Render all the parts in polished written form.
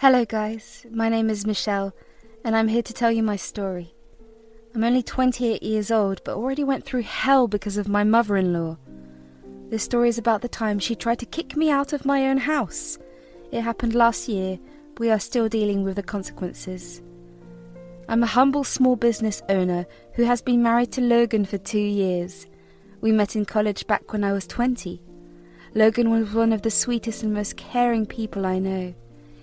Hello guys, my name is Michelle, and I'm here to tell you my story. I'm only 28 years old, but already went through hell because of my mother-in-law. This story is about the time she tried to kick me out of my own house. It happened last year. We are still dealing with the consequences. I'm a humble small business owner who has been married to Logan for 2 years. We met in college back when I was 20. Logan was one of the sweetest and most caring people I know.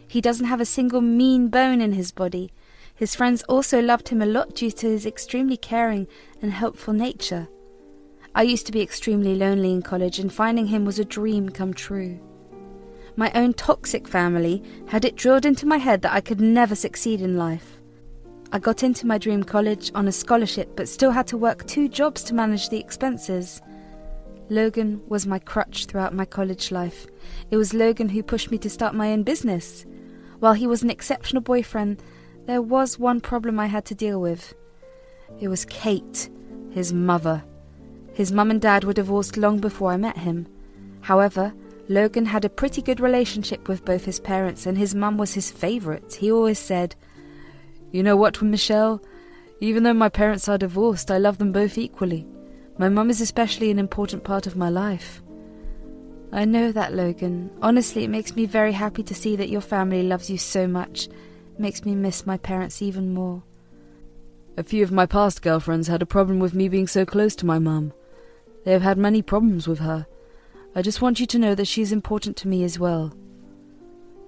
He doesn't have a single mean bone in his body. His friends also loved him a lot due to his extremely caring and helpful nature. I used to be extremely lonely in college, and finding him was a dream come true. My own toxic family had it drilled into my head that I could never succeed in life. I got into my dream college on a scholarship, but still had to work 2 jobs to manage the expenses. Logan was my crutch throughout my college life. It was Logan who pushed me to start my own business. While he was an exceptional boyfriend, there was one problem I had to deal with. It was Kate, his mother. His mum and dad were divorced long before I met him. However, Logan had a pretty good relationship with both his parents, and his mum was his favourite. He always said, "You know what, Michelle? Even though my parents are divorced, I love them both equally. My mum is especially an important part of my life." I know that, Logan. Honestly, it makes me very happy to see that your family loves you so much. It makes me miss my parents even more. A few of my past girlfriends had a problem with me being so close to my mum. They have had many problems with her. I just want you to know that she is important to me as well.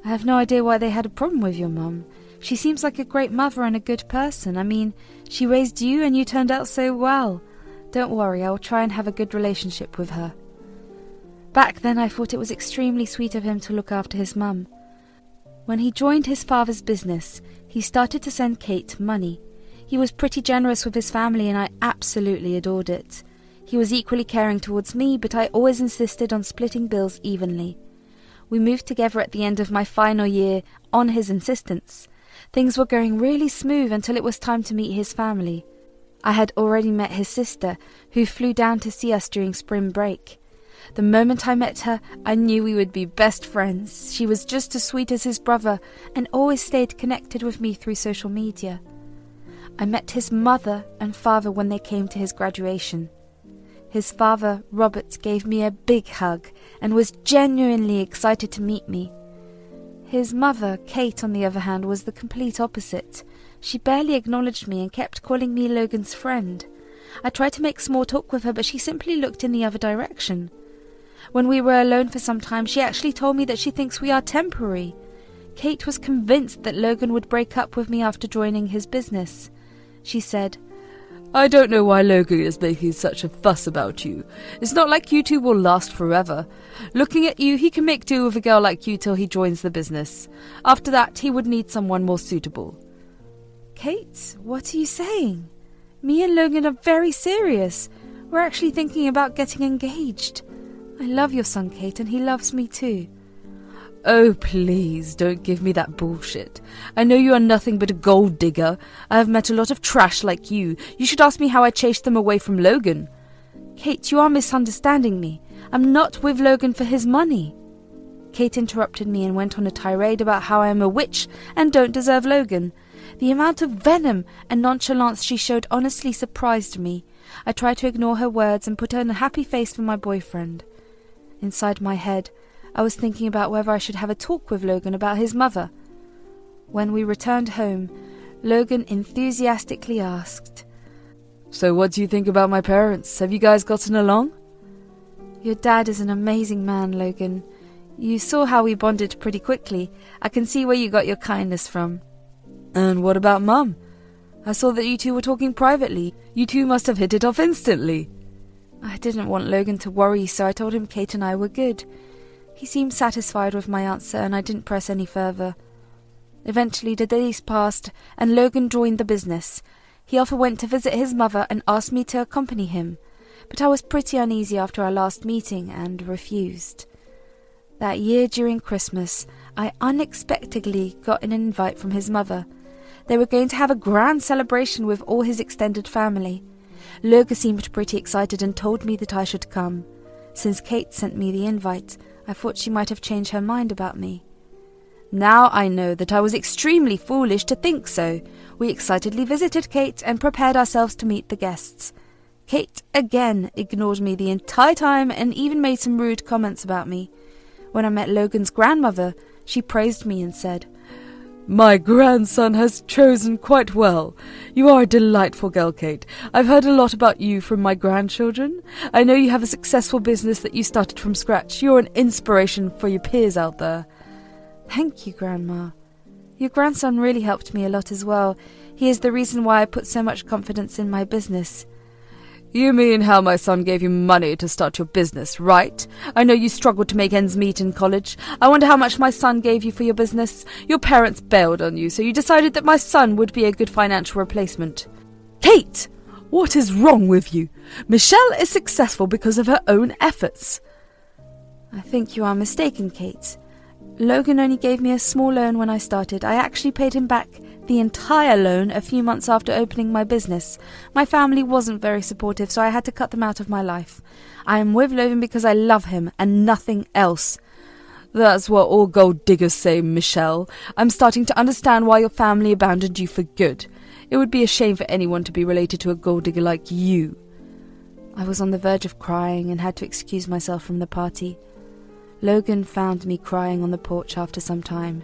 I have no idea why they had a problem with your mum. She seems like a great mother and a good person. I mean, she raised you and you turned out so well. Don't worry, I will try and have a good relationship with her. Back then I thought it was extremely sweet of him to look after his mum. When he joined his father's business, he started to send Kate money. He was pretty generous with his family, and I absolutely adored it. He was equally caring towards me, but I always insisted on splitting bills evenly. We moved together at the end of my final year on his insistence. Things were going really smooth until it was time to meet his family. I had already met his sister, who flew down to see us during spring break. The moment I met her, I knew we would be best friends. She was just as sweet as his brother and always stayed connected with me through social media. I met his mother and father when they came to his graduation. His father, Robert, gave me a big hug and was genuinely excited to meet me. His mother, Kate, on the other hand, was the complete opposite. She barely acknowledged me and kept calling me Logan's friend. I tried to make small talk with her, but she simply looked in the other direction. When we were alone for some time, she actually told me that she thinks we are temporary. Kate was convinced that Logan would break up with me after joining his business. She said, "I don't know why Logan is making such a fuss about you. It's not like you two will last forever. Looking at you, he can make do with a girl like you till he joins the business. After that, he would need someone more suitable." Kate, what are you saying? Me and Logan are very serious. We're actually thinking about getting engaged. I love your son, Kate, and he loves me too. Oh, please, don't give me that bullshit. I know you are nothing but a gold digger. I have met a lot of trash like you. You should ask me how I chased them away from Logan. Kate, you are misunderstanding me. I'm not with Logan for his money. Kate interrupted me and went on a tirade about how I am a witch and don't deserve Logan. The amount of venom and nonchalance she showed honestly surprised me. I tried to ignore her words and put on a happy face for my boyfriend. Inside my head, I was thinking about whether I should have a talk with Logan about his mother. When we returned home, Logan enthusiastically asked, "So what do you think about my parents? Have you guys gotten along?" Your dad is an amazing man, Logan. You saw how we bonded pretty quickly. I can see where you got your kindness from. And what about Mum? I saw that you two were talking privately. You two must have hit it off instantly. I didn't want Logan to worry, so I told him Kate and I were good. He seemed satisfied with my answer, and I didn't press any further. Eventually the days passed, and Logan joined the business. He often went to visit his mother and asked me to accompany him, but I was pretty uneasy after our last meeting and refused. That year during Christmas, I unexpectedly got an invite from his mother. They were going to have a grand celebration with all his extended family. Logan seemed pretty excited and told me that I should come. Since Kate sent me the invite, I thought she might have changed her mind about me. Now I know that I was extremely foolish to think so. We excitedly visited Kate and prepared ourselves to meet the guests. Kate again ignored me the entire time and even made some rude comments about me. When I met Logan's grandmother, she praised me and said, "My grandson has chosen quite well. You are a delightful girl, Kate. I've heard a lot about you from my grandchildren. I know you have a successful business that you started from scratch. You're an inspiration for your peers out there." Thank you, Grandma. Your grandson really helped me a lot as well. He is the reason why I put so much confidence in my business. You mean how my son gave you money to start your business, right? I know you struggled to make ends meet in college. I wonder how much my son gave you for your business. Your parents bailed on you, so you decided that my son would be a good financial replacement. Kate! What is wrong with you? Michelle is successful because of her own efforts. I think you are mistaken, Kate. Logan only gave me a small loan when I started. I actually paid him back the entire loan a few months after opening my business. My family wasn't very supportive, so I had to cut them out of my life. I am with Logan because I love him and nothing else. That's what all gold diggers say, Michelle. I'm starting to understand why your family abandoned you for good. It would be a shame for anyone to be related to a gold digger like you. I was on the verge of crying and had to excuse myself from the party. Logan found me crying on the porch after some time.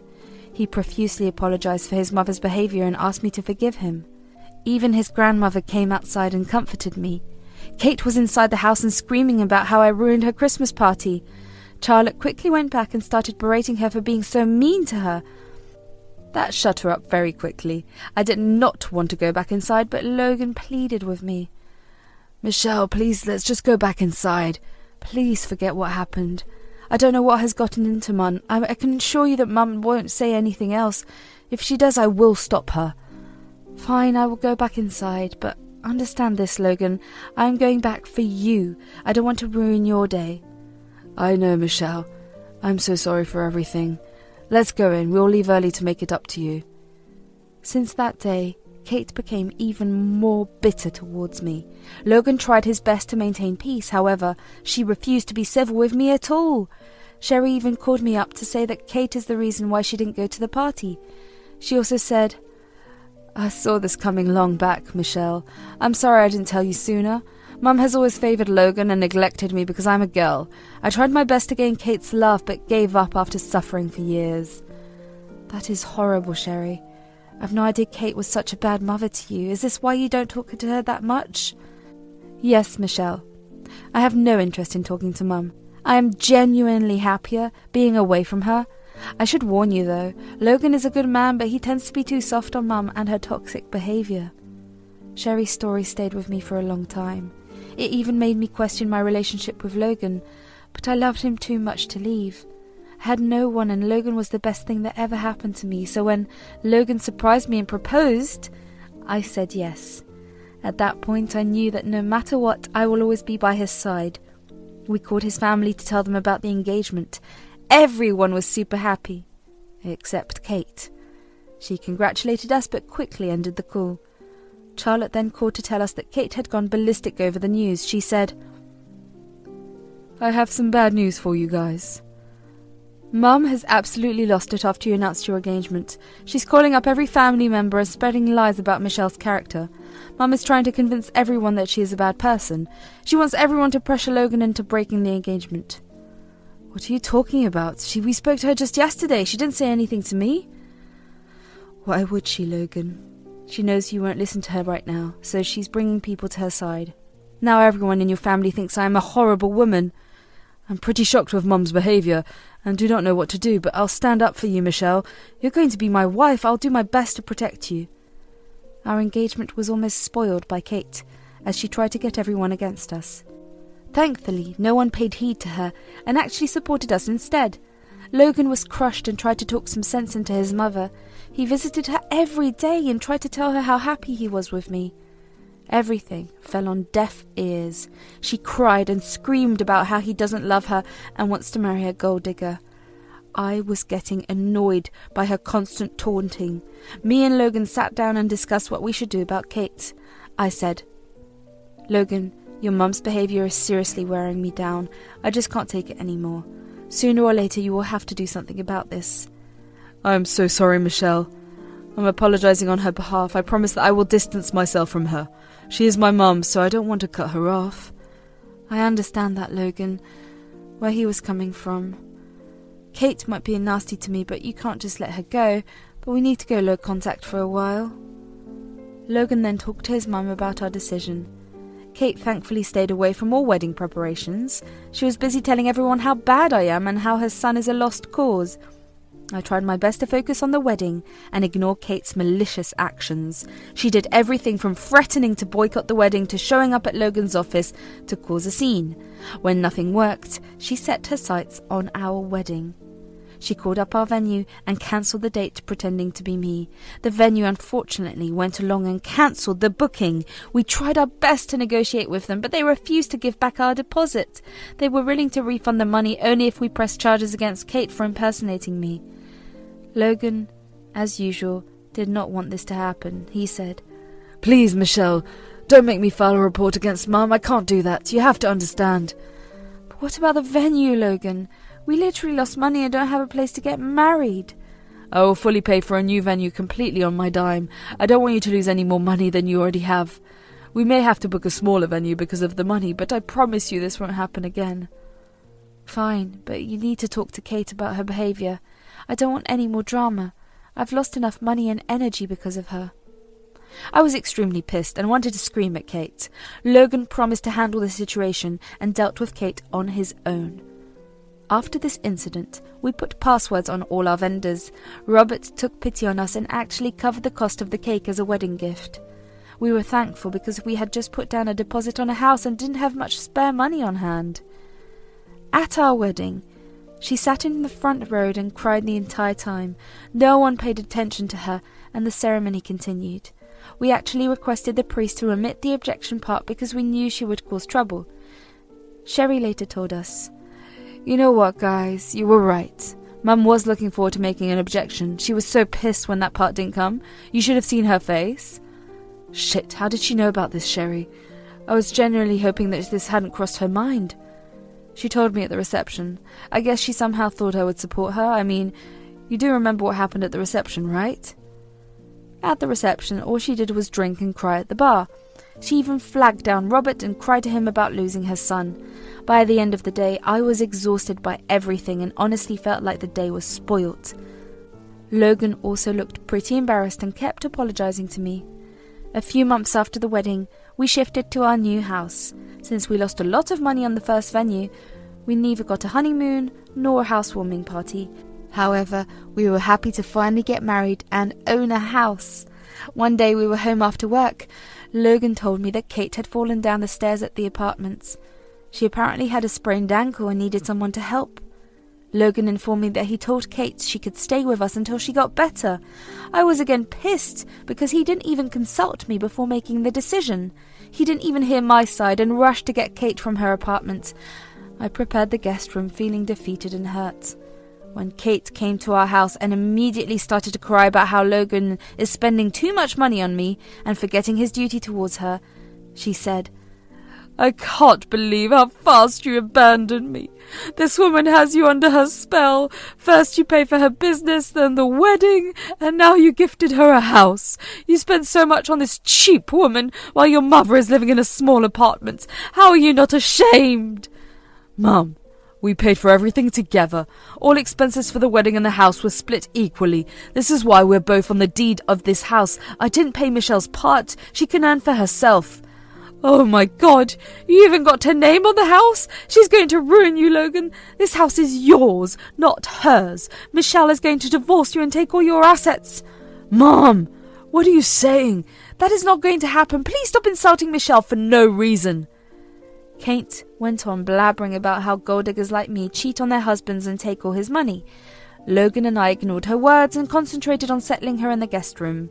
He profusely apologized for his mother's behavior and asked me to forgive him. Even his grandmother came outside and comforted me. Kate was inside the house and screaming about how I ruined her Christmas party. Charlotte quickly went back and started berating her for being so mean to her. That shut her up very quickly. I did not want to go back inside, but Logan pleaded with me. "Michelle, please, let's just go back inside. Please forget what happened. I don't know what has gotten into Mum. I can assure you that Mum won't say anything else. If she does, I will stop her." "Fine, I will go back inside, but understand this, Logan. I am going back for you. I don't want to ruin your day." "I know, Michelle. I'm so sorry for everything. Let's go in. We'll leave early to make it up to you." Since that day, Kate became even more bitter towards me. Logan tried his best to maintain peace. However, she refused to be civil with me at all. Sherry even called me up to say that Kate is the reason why she didn't go to the party. She also said, "I saw this coming long back, Michelle. I'm sorry I didn't tell you sooner. Mum has always favoured Logan and neglected me because I'm a girl. I tried my best to gain Kate's love but gave up after suffering for years." "That is horrible, Sherry. I've no idea Kate was such a bad mother to you. Is this why you don't talk to her that much?" "Yes, Michelle. I have no interest in talking to Mum. I am genuinely happier being away from her. I should warn you, though. Logan is a good man, but he tends to be too soft on Mum and her toxic behaviour." Sherry's story stayed with me for a long time. It even made me question my relationship with Logan, but I loved him too much to leave. I had no one, and Logan was the best thing that ever happened to me, so when Logan surprised me and proposed, I said yes. At that point, I knew that no matter what, I will always be by his side. We called his family to tell them about the engagement. Everyone was super happy, except Kate. She congratulated us but quickly ended the call. Charlotte then called to tell us that Kate had gone ballistic over the news. She said, "I have some bad news for you guys. Mum has absolutely lost it after you announced your engagement. She's calling up every family member and spreading lies about Michelle's character. Mum is trying to convince everyone that she is a bad person. She wants everyone to pressure Logan into breaking the engagement." "What are you talking about? We spoke to her just yesterday. She didn't say anything to me." "Why would she, Logan? She knows you won't listen to her right now, so she's bringing people to her side. Now everyone in your family thinks I am a horrible woman. I'm pretty shocked with Mum's behaviour, and do not know what to do, but I'll stand up for you, Michelle. You're going to be my wife. I'll do my best to protect you." Our engagement was almost spoiled by Kate, as she tried to get everyone against us. Thankfully, no one paid heed to her, and actually supported us instead. Logan was crushed and tried to talk some sense into his mother. He visited her every day and tried to tell her how happy he was with me. Everything fell on deaf ears. She cried and screamed about how he doesn't love her and wants to marry a gold digger. I was getting annoyed by her constant taunting. Me and Logan sat down and discussed what we should do about Kate. I said, "Logan, your mum's behaviour is seriously wearing me down. I just can't take it anymore. Sooner or later you will have to do something about this." I am so sorry, Michelle. I'm apologising on her behalf. I promise that I will distance myself from her. She is my mum, so I don't want to cut her off. I understand that, Logan, where he was coming from. Kate might be nasty to me, but you can't just let her go, but we need to go low contact for a while. Logan then talked to his mum about our decision. Kate thankfully stayed away from all wedding preparations. She was busy telling everyone how bad I am and how her son is a lost cause. I tried my best to focus on the wedding and ignore Kate's malicious actions. She did everything from threatening to boycott the wedding to showing up at Logan's office to cause a scene. When nothing worked, she set her sights on our wedding. She called up our venue and cancelled the date, pretending to be me. The venue unfortunately went along and cancelled the booking. We tried our best to negotiate with them, but they refused to give back our deposit. They were willing to refund the money only if we pressed charges against Kate for impersonating me. Logan, as usual, did not want this to happen. He said, Please, Michelle, don't make me file a report against Mum. I can't do that. You have to understand. But what about the venue, Logan? We literally lost money and don't have a place to get married. I will fully pay for a new venue completely on my dime. I don't want you to lose any more money than you already have. We may have to book a smaller venue because of the money, but I promise you this won't happen again. Fine, but you need to talk to Kate about her behaviour. I don't want any more drama. I've lost enough money and energy because of her. I was extremely pissed and wanted to scream at Kate. Logan promised to handle the situation and dealt with Kate on his own. After this incident, we put passwords on all our vendors. Robert took pity on us and actually covered the cost of the cake as a wedding gift. We were thankful because we had just put down a deposit on a house and didn't have much spare money on hand. At our wedding, she sat in the front row and cried the entire time. No one paid attention to her, and the ceremony continued. We actually requested the priest to omit the objection part because we knew she would cause trouble. Sherry later told us, You know what, guys? You were right. Mum was looking forward to making an objection. She was so pissed when that part didn't come. You should have seen her face. Shit, how did she know about this, Sherry? I was genuinely hoping that this hadn't crossed her mind. She told me at the reception. I guess she somehow thought I would support her. I mean, you do remember what happened at the reception, right? At the reception, all she did was drink and cry at the bar. She even flagged down Robert and cried to him about losing her son. By the end of the day, I was exhausted by everything and honestly felt like the day was spoilt. Logan also looked pretty embarrassed and kept apologizing to me. A few months after the wedding, we shifted to our new house. Since we lost a lot of money on the first venue, we neither got a honeymoon nor a housewarming party. However, we were happy to finally get married and own a house. One day we were home after work. Logan told me that Kate had fallen down the stairs at the apartments. She apparently had a sprained ankle and needed someone to help. Logan informed me that he told Kate she could stay with us until she got better. I was again pissed because he didn't even consult me before making the decision. He didn't even hear my side and rushed to get Kate from her apartment. I prepared the guest room feeling defeated and hurt. When Kate came to our house and immediately started to cry about how Logan is spending too much money on me and forgetting his duty towards her, she said, I can't believe how fast you abandoned me. This woman has you under her spell. First you pay for her business, then the wedding, and now you gifted her a house. You spend so much on this cheap woman while your mother is living in a small apartment. How are you not ashamed? Mum, we paid for everything together. All expenses for the wedding and the house were split equally. This is why we're both on the deed of this house. I didn't pay Michelle's part. She can earn for herself. Oh my God, you even got her name on the house? She's going to ruin you, Logan. This house is yours, not hers. Michelle is going to divorce you and take all your assets. Mom, what are you saying? That is not going to happen. Please stop insulting Michelle for no reason. Kate went on blabbering about how gold diggers like me cheat on their husbands and take all his money. Logan and I ignored her words and concentrated on settling her in the guest room.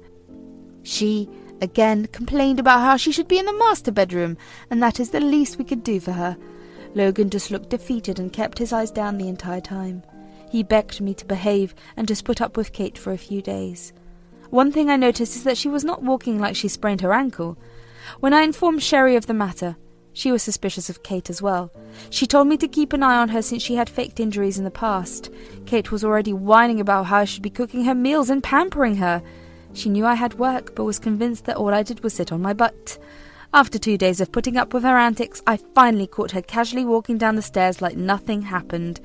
She again complained about how she should be in the master bedroom, and that is the least we could do for her. Logan just looked defeated and kept his eyes down the entire time. He begged me to behave and just put up with Kate for a few days. One thing I noticed is that she was not walking like she sprained her ankle. When I informed Sherry of the matter, She was suspicious of Kate as well. She told me to keep an eye on her since she had faked injuries in the past. Kate was already whining about how I should be cooking her meals and pampering her. She knew I had work, but was convinced that all I did was sit on my butt. After 2 days of putting up with her antics, I finally caught her casually walking down the stairs like nothing happened.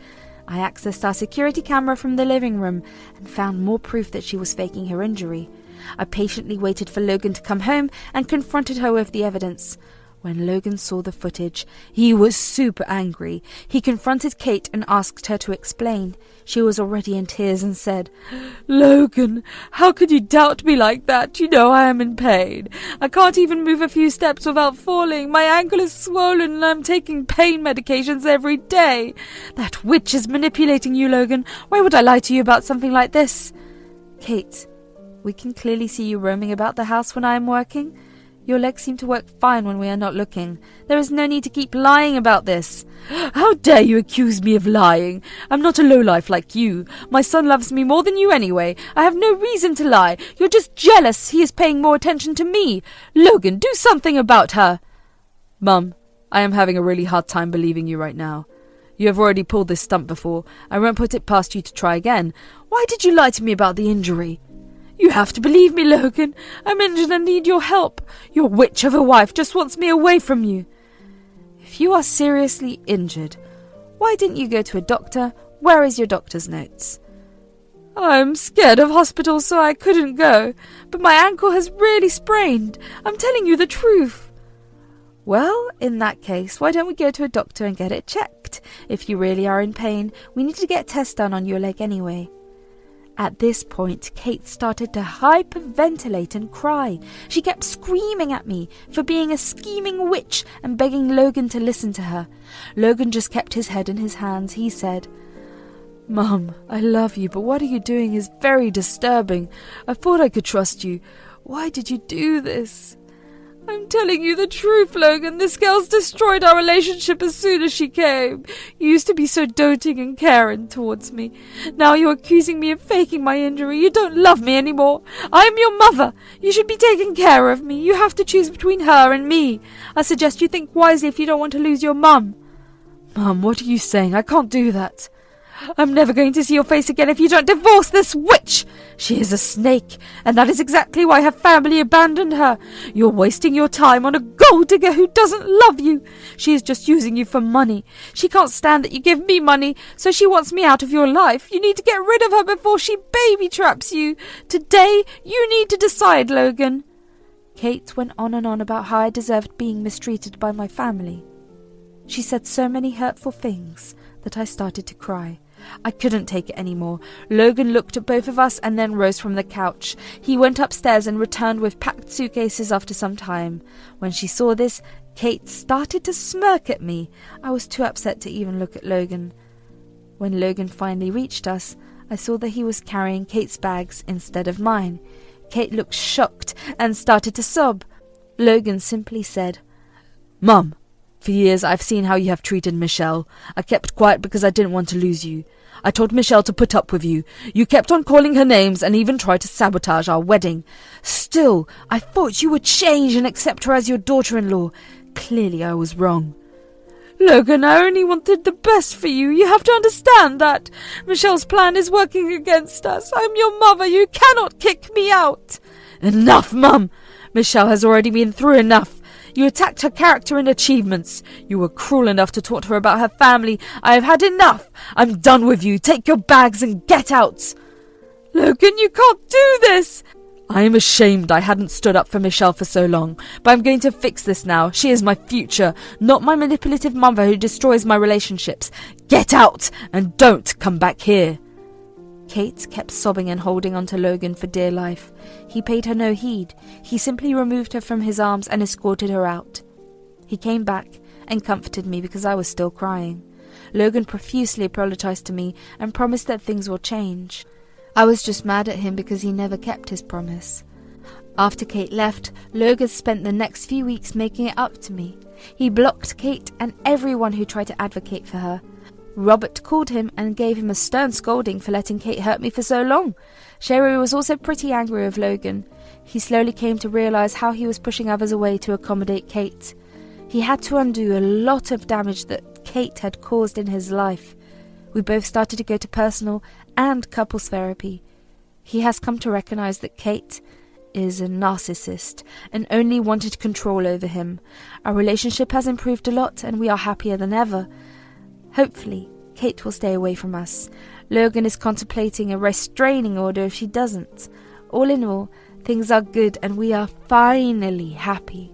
I accessed our security camera from the living room and found more proof that she was faking her injury. I patiently waited for Logan to come home and confronted her with the evidence. When Logan saw the footage, he was super angry. He confronted Kate and asked her to explain. She was already in tears and said, "Logan, how could you doubt me like that? You know I am in pain. I can't even move a few steps without falling. My ankle is swollen and I'm taking pain medications every day. That witch is manipulating you, Logan. Why would I lie to you about something like this?" "Kate, we can clearly see you roaming about the house when I am working. Your legs seem to work fine when we are not looking. There is no need to keep lying about this." "How dare you accuse me of lying? I'm not a lowlife like you. My son loves me more than you anyway. I have no reason to lie. You're just jealous he is paying more attention to me. Logan, do something about her." "Mum, I am having a really hard time believing you right now. You have already pulled this stunt before. I won't put it past you to try again. Why did you lie to me about the injury?" "You have to believe me, Logan. I'm injured and need your help. Your witch of a wife just wants me away from you." "If you are seriously injured, why didn't you go to a doctor? Where is your doctor's notes?" "I'm scared of hospitals, so I couldn't go. But my ankle has really sprained. I'm telling you the truth." "Well, in that case, why don't we go to a doctor and get it checked? If you really are in pain, we need to get tests done on your leg anyway." At this point, Kate started to hyperventilate and cry. She kept screaming at me for being a scheming witch and begging Logan to listen to her. Logan just kept his head in his hands. He said, "Mum, I love you, but what are you doing is very disturbing. I thought I could trust you. Why did you do this?" "I'm telling you the truth, Logan. This girl's destroyed our relationship as soon as she came. You used to be so doting and caring towards me. Now you're accusing me of faking my injury. You don't love me anymore. I am your mother. You should be taking care of me. You have to choose between her and me. I suggest you think wisely if you don't want to lose your mum." "Mum, what are you saying? I can't do that." "I'm never going to see your face again if you don't divorce this witch. She is a snake, and that is exactly why her family abandoned her. You're wasting your time on a gold digger who doesn't love you. She is just using you for money. She can't stand that you give me money, so she wants me out of your life. You need to get rid of her before she baby traps you. Today, you need to decide, Logan." Kate went on and on about how I deserved being mistreated by my family. She said so many hurtful things that I started to cry. I couldn't take it anymore. Logan looked at both of us and then rose from the couch. He went upstairs and returned with packed suitcases after some time. When she saw this, Kate started to smirk at me. I was too upset to even look at Logan. When Logan finally reached us, I saw that he was carrying Kate's bags instead of mine. Kate looked shocked and started to sob. Logan simply said, "Mum, for years I've seen how you have treated Michelle. I kept quiet because I didn't want to lose you. I told Michelle to put up with you. You kept on calling her names and even tried to sabotage our wedding. Still, I thought you would change and accept her as your daughter-in-law. Clearly I was wrong." "Logan, I only wanted the best for you. You have to understand that. Michelle's plan is working against us. I'm your mother. You cannot kick me out." "Enough, Mum. Michelle has already been through enough. You attacked her character and achievements. You were cruel enough to talk to her about her family. I have had enough. I'm done with you. Take your bags and get out." "Logan, you can't do this." "I am ashamed I hadn't stood up for Michelle for so long, but I'm going to fix this now. She is my future, not my manipulative mother who destroys my relationships. Get out and don't come back here." Kate kept sobbing and holding on to Logan for dear life. He paid her no heed. He simply removed her from his arms and escorted her out. He came back and comforted me because I was still crying. Logan profusely apologized to me and promised that things will change. I was just mad at him because he never kept his promise. After Kate left, Logan spent the next few weeks making it up to me. He blocked Kate and everyone who tried to advocate for her. Robert called him and gave him a stern scolding for letting Kate hurt me for so long. Sherry was also pretty angry with Logan. He slowly came to realize how he was pushing others away to accommodate Kate. He had to undo a lot of damage that Kate had caused in his life. We both started to go to personal and couples therapy. He has come to recognize that Kate is a narcissist and only wanted control over him. Our relationship has improved a lot and we are happier than ever. Hopefully, Kate will stay away from us. Logan is contemplating a restraining order if she doesn't. All in all, things are good and we are finally happy.